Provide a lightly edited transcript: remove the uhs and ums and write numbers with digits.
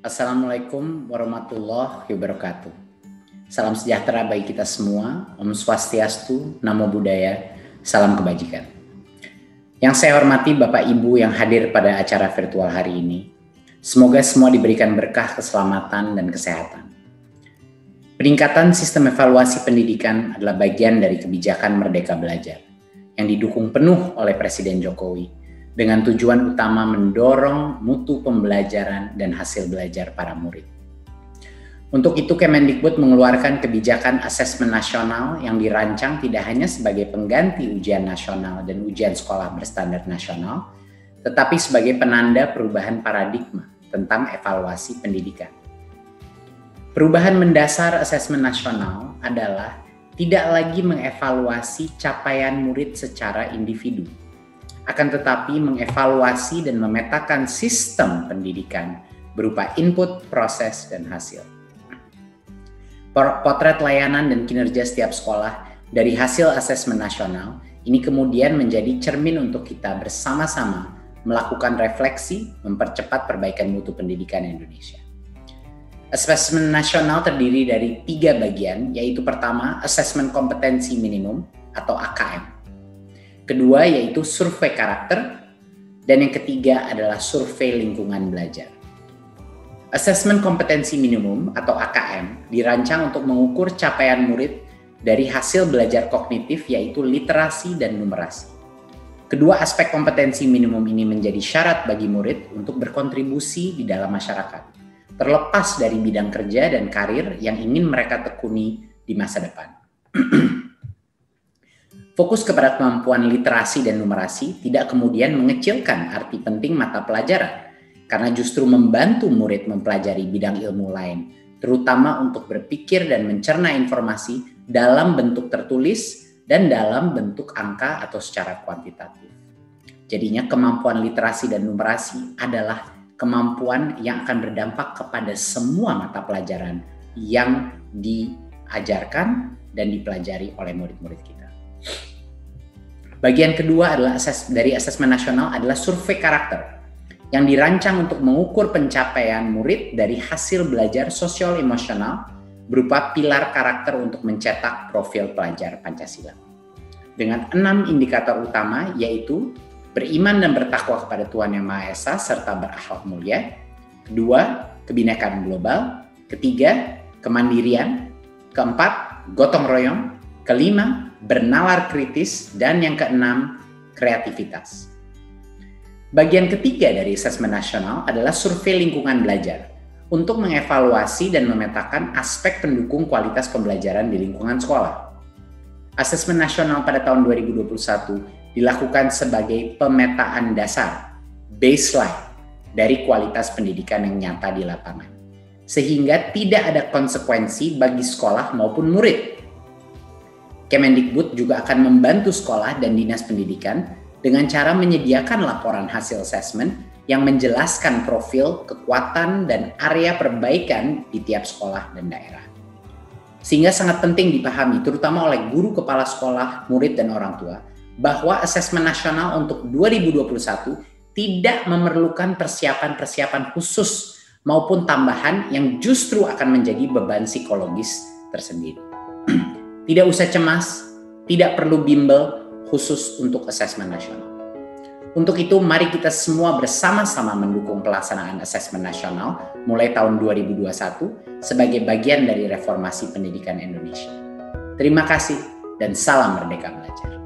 Assalamualaikum warahmatullahi wabarakatuh. Salam sejahtera bagi kita semua. Om Swastiastu, Namo Buddhaya, salam kebajikan. Yang saya hormati Bapak Ibu yang hadir pada acara virtual hari ini. Semoga semua diberikan berkah keselamatan dan kesehatan. Peningkatan sistem evaluasi pendidikan adalah bagian dari kebijakan Merdeka Belajar yang didukung penuh oleh Presiden Jokowi dengan tujuan utama mendorong mutu pembelajaran dan hasil belajar para murid. Untuk itu Kemendikbud mengeluarkan kebijakan asesmen nasional yang dirancang tidak hanya sebagai pengganti ujian nasional dan ujian sekolah berstandar nasional, tetapi sebagai penanda perubahan paradigma tentang evaluasi pendidikan. Perubahan mendasar asesmen nasional adalah tidak lagi mengevaluasi capaian murid secara individu, akan tetapi mengevaluasi dan memetakan sistem pendidikan berupa input, proses, dan hasil. Potret layanan dan kinerja setiap sekolah dari hasil asesmen nasional ini kemudian menjadi cermin untuk kita bersama-sama melakukan refleksi, mempercepat perbaikan mutu pendidikan Indonesia. Asesmen nasional terdiri dari 3 bagian, yaitu pertama, asesmen kompetensi minimum atau AKM. Kedua yaitu survei karakter, dan yang ketiga adalah survei lingkungan belajar. Asesmen kompetensi minimum atau AKM dirancang untuk mengukur capaian murid dari hasil belajar kognitif yaitu literasi dan numerasi. Kedua aspek kompetensi minimum ini menjadi syarat bagi murid untuk berkontribusi di dalam masyarakat, terlepas dari bidang kerja dan karir yang ingin mereka tekuni di masa depan. Fokus kepada kemampuan literasi dan numerasi tidak kemudian mengecilkan arti penting mata pelajaran, karena justru membantu murid mempelajari bidang ilmu lain, terutama untuk berpikir dan mencerna informasi dalam bentuk tertulis dan dalam bentuk angka atau secara kuantitatif. Jadinya kemampuan literasi dan numerasi adalah kemampuan yang akan berdampak kepada semua mata pelajaran yang diajarkan dan dipelajari oleh murid-murid kita. Bagian kedua adalah dari asesmen nasional adalah survei karakter yang dirancang untuk mengukur pencapaian murid dari hasil belajar sosial emosional berupa pilar karakter untuk mencetak profil pelajar Pancasila. Dengan 6 indikator utama yaitu beriman dan bertakwa kepada Tuhan Yang Maha Esa serta berakhlak mulia. Kedua, kebinekaan global. Ketiga, kemandirian. Keempat, gotong royong. Kelima, bernalar kritis, dan yang keenam, kreativitas. Bagian ketiga dari asesmen nasional adalah survei lingkungan belajar untuk mengevaluasi dan memetakan aspek pendukung kualitas pembelajaran di lingkungan sekolah. Asesmen nasional pada tahun 2021 dilakukan sebagai pemetaan dasar, baseline dari kualitas pendidikan yang nyata di lapangan, sehingga tidak ada konsekuensi bagi sekolah maupun murid. Kemendikbud juga akan membantu sekolah dan dinas pendidikan dengan cara menyediakan laporan hasil asesmen yang menjelaskan profil, kekuatan, dan area perbaikan di tiap sekolah dan daerah. Sehingga sangat penting dipahami, terutama oleh guru kepala sekolah, murid, dan orang tua, bahwa asesmen nasional untuk 2021 tidak memerlukan persiapan-persiapan khusus maupun tambahan yang justru akan menjadi beban psikologis tersendiri. Tidak usah cemas, tidak perlu bimbel khusus untuk asesmen nasional. Untuk itu, mari kita semua bersama-sama mendukung pelaksanaan asesmen nasional mulai tahun 2021 sebagai bagian dari reformasi pendidikan Indonesia. Terima kasih dan salam Merdeka Belajar.